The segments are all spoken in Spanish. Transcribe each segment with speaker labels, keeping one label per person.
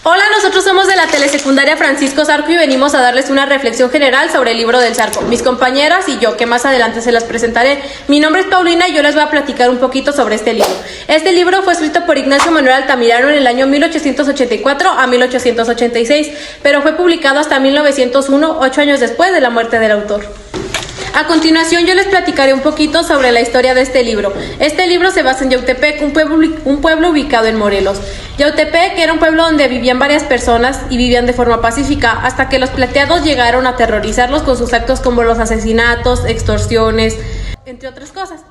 Speaker 1: Hola, nosotros somos de la telesecundaria Francisco Zarco y venimos a darles una reflexión general sobre el libro del Zarco. Mis compañeras y yo, que más adelante se las presentaré. Mi nombre es Paulina y yo les voy a platicar un poquito sobre este libro. Este libro fue escrito por Ignacio Manuel Altamirano en el año 1884 a 1886, pero fue publicado hasta 1901, 8 años después de la muerte del autor. A continuación yo les platicaré un poquito sobre la historia de este libro. Este libro se basa en Yautepec, un pueblo ubicado en Morelos. Yautepec era un pueblo donde vivían varias personas y vivían de forma pacífica, hasta que los plateados llegaron a aterrorizarlos con sus actos como los asesinatos, extorsiones, entre otras cosas.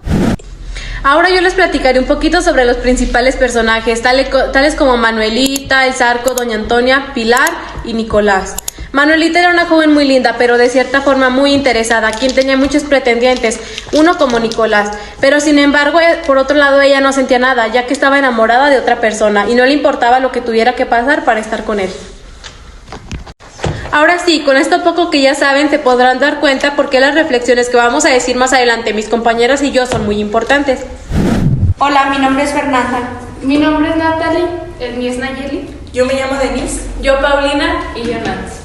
Speaker 1: Ahora yo les platicaré un poquito sobre los principales personajes, tales como Manuelita, el Zarco, Doña Antonia, Pilar y Nicolás. Manuelita era una joven muy linda, pero de cierta forma muy interesada, quien tenía muchos pretendientes, uno como Nicolás. Pero sin embargo, por otro lado, ella no sentía nada, ya que estaba enamorada de otra persona y no le importaba lo que tuviera que pasar para estar con él. Ahora sí, con esto poco que ya saben, se podrán dar cuenta por qué las reflexiones que vamos a decir más adelante mis compañeras y yo son muy importantes.
Speaker 2: Hola, mi nombre es Fernanda.
Speaker 3: Mi nombre es Natalie. El mío es Nayeli.
Speaker 2: Yo me llamo Denise.
Speaker 1: Yo, Paulina.
Speaker 3: Y yo, Nancy.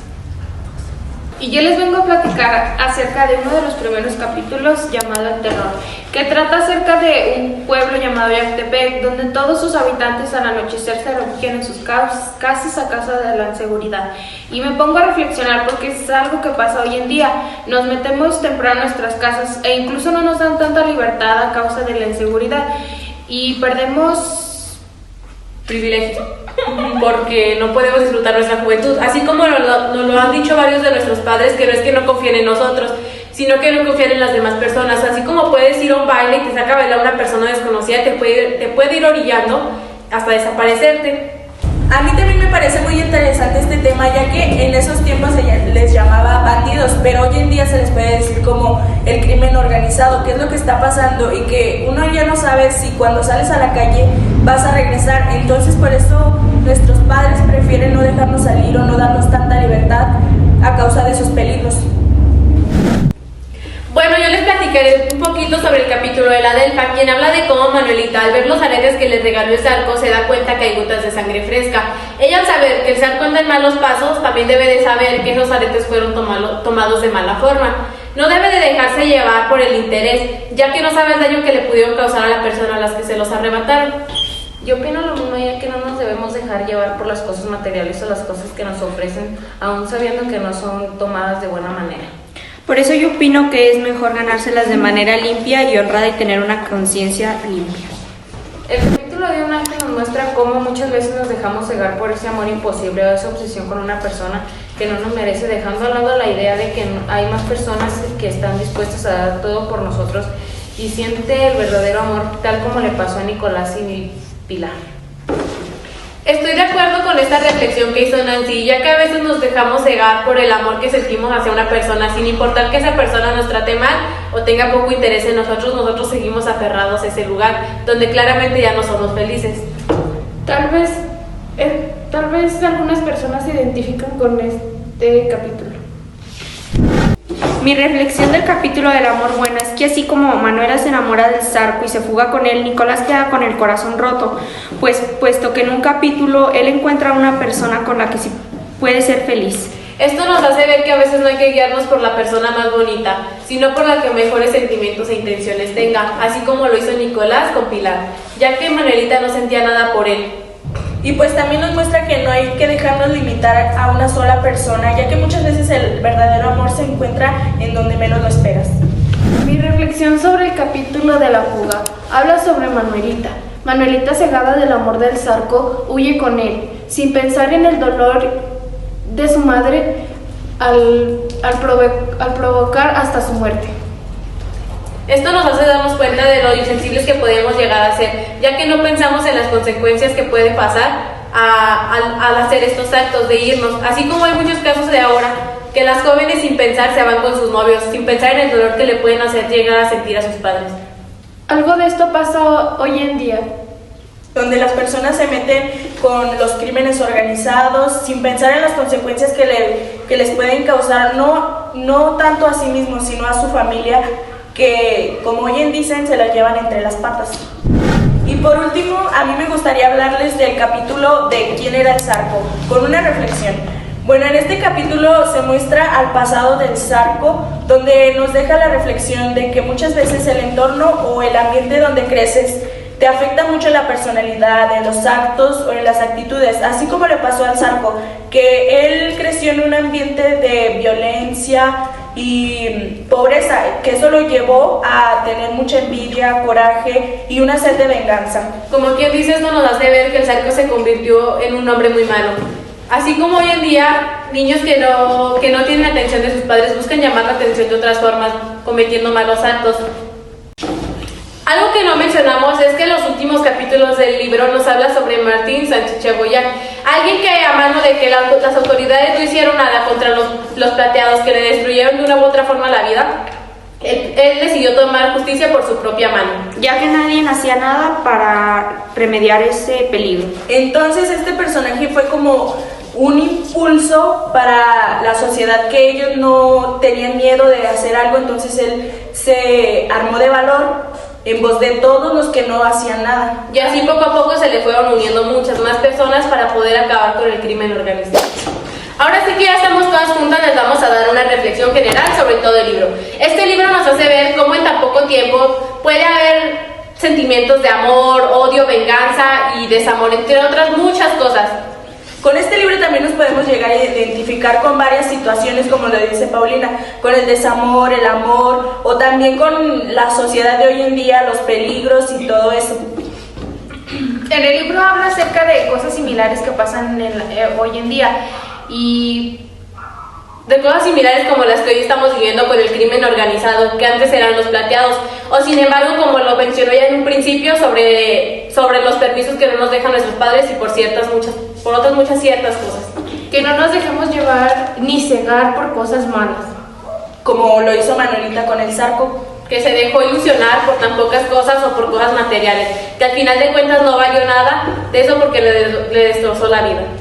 Speaker 3: Y yo les vengo a platicar acerca de uno de los primeros capítulos llamado El Terror, que trata acerca de un pueblo llamado Yautepec, donde todos sus habitantes al anochecer se refugian en sus casas a causa de la inseguridad. Y me pongo a reflexionar porque es algo que pasa hoy en día. Nos metemos temprano en nuestras casas e incluso no nos dan tanta libertad a causa de la inseguridad y perdemos
Speaker 1: privilegios porque no podemos disfrutar nuestra juventud, así como nos lo han dicho varios de nuestros padres, que no es que no confíen en nosotros, sino que no confían en las demás personas. Así como puedes ir a un baile y te saca a bailar una persona desconocida, te puede ir orillando hasta desaparecerte.
Speaker 2: A mí también me parece muy interesante este tema, ya que en esos tiempos se les llamaba bandidos, pero hoy en día se les puede decir como el crimen organizado, que es lo que está pasando y que uno ya no sabe si cuando sales a la calle vas a regresar. Entonces por eso nuestros padres prefieren no dejarnos salir o no darnos tanta libertad a causa de esos peligros.
Speaker 1: Bueno, yo les platicaré un poquito sobre el capítulo de la Delfa, quien habla de cómo Manuelita, al ver los aretes que les regaló el Zarco, se da cuenta que hay gotas de sangre fresca. Ella, al saber que el Zarco anda en malos pasos, también debe de saber que esos aretes fueron tomados de mala forma. No debe de dejarse llevar por el interés, ya que no sabe el daño que le pudieron causar a la persona a las que se los arrebataron.
Speaker 3: Yo opino lo mismo, ya que no nos debemos dejar llevar por las cosas materiales o las cosas que nos ofrecen, aún sabiendo que no son tomadas de buena manera.
Speaker 4: Por eso yo opino que es mejor ganárselas de manera limpia y honrada y tener una conciencia limpia.
Speaker 3: El capítulo de Un Ángel nos muestra cómo muchas veces nos dejamos cegar por ese amor imposible o esa obsesión con una persona que no nos merece, dejando al lado la idea de que hay más personas que están dispuestas a dar todo por nosotros y siente el verdadero amor, tal como le pasó a Nicolás y Pilar.
Speaker 1: Estoy de acuerdo con esta reflexión que hizo Nancy, ya que a veces nos dejamos cegar por el amor que sentimos hacia una persona, sin importar que esa persona nos trate mal o tenga poco interés en nosotros seguimos aferrados a ese lugar, donde claramente ya no somos felices.
Speaker 3: Tal vez algunas personas se identifican con este capítulo.
Speaker 4: Mi reflexión del capítulo del amor bueno es que así como Manuela se enamora del Zarco y se fuga con él, Nicolás queda con el corazón roto, puesto que en un capítulo él encuentra a una persona con la que sí puede ser feliz.
Speaker 1: Esto nos hace ver que a veces no hay que guiarnos por la persona más bonita, sino por la que mejores sentimientos e intenciones tenga, así como lo hizo Nicolás con Pilar, ya que Manuelita no sentía nada por él.
Speaker 2: Y pues también nos muestra que no hay que dejarnos limitar a una sola persona, ya que muchas veces el verdadero amor se encuentra en donde menos lo esperas.
Speaker 3: Mi reflexión sobre el capítulo de la fuga habla sobre Manuelita. Manuelita, cegada del amor del Zarco, huye con él, sin pensar en el dolor de su madre al provocar hasta su muerte.
Speaker 1: Esto nos hace darnos cuenta de lo insensibles que podemos llegar a ser, ya que no pensamos en las consecuencias que puede pasar al hacer estos actos de irnos, así como hay muchos casos de ahora, que las jóvenes sin pensar se van con sus novios, sin pensar en el dolor que le pueden hacer llegar a sentir a sus padres.
Speaker 3: Algo de esto pasa hoy en día,
Speaker 2: donde las personas se meten con los crímenes organizados sin pensar en las consecuencias que les pueden causar, no tanto a sí mismos, sino a su familia, que, como bien dicen, se las llevan entre las patas. Y por último, a mí me gustaría hablarles del capítulo de quién era el Zarco, con una reflexión. Bueno, en este capítulo se muestra al pasado del Zarco, donde nos deja la reflexión de que muchas veces el entorno o el ambiente donde creces te afecta mucho en la personalidad, en los actos o en las actitudes, así como le pasó al Zarco, que él creció en un ambiente de violencia y pobreza, que eso lo llevó a tener mucha envidia, coraje y una sed de venganza.
Speaker 1: Como quien dice, esto nos hace ver que el Zarco se convirtió en un hombre muy malo. Así como hoy en día, niños que no tienen atención de sus padres buscan llamar la atención de otras formas, cometiendo malos actos. Algo que no mencionamos es que en los últimos capítulos del libro nos habla sobre Martín Sánchez Chagoyán, alguien que, a mano de que las autoridades no hicieron nada contra los plateados que le destruyeron de una u otra forma la vida, él decidió tomar justicia por su propia mano,
Speaker 4: ya que nadie hacía nada para remediar ese peligro.
Speaker 2: Entonces este personaje fue como un impulso para la sociedad, que ellos no tenían miedo de hacer algo, entonces él se armó de valor en voz de todos los que no hacían nada.
Speaker 1: y así poco a poco se le fueron uniendo muchas más personas para poder acabar con el crimen organizado. Ahora sí que ya estamos todas juntas, les vamos a dar una reflexión general sobre todo el libro. Este libro nos hace ver cómo en tan poco tiempo puede haber sentimientos de amor, odio, venganza y desamor, entre otras muchas cosas.
Speaker 2: Con este libro también nos podemos llegar a identificar con varias situaciones, como lo dice Paulina, con el desamor, el amor, o también con la sociedad de hoy en día, los peligros y todo eso.
Speaker 3: En el libro habla acerca de cosas similares que pasan hoy en día y
Speaker 1: De cosas similares como las que hoy estamos viviendo con el crimen organizado, que antes eran los plateados, o sin embargo, como lo mencionó ya en un principio, sobre los permisos que no nos dejan nuestros padres y por otras muchas ciertas cosas.
Speaker 3: que no nos dejemos llevar ni cegar por cosas malas.
Speaker 2: Como lo hizo Manuelita con el Zarco.
Speaker 1: Que se dejó ilusionar por tan pocas cosas o por cosas materiales, que al final de cuentas no valió nada de eso porque le destrozó la vida.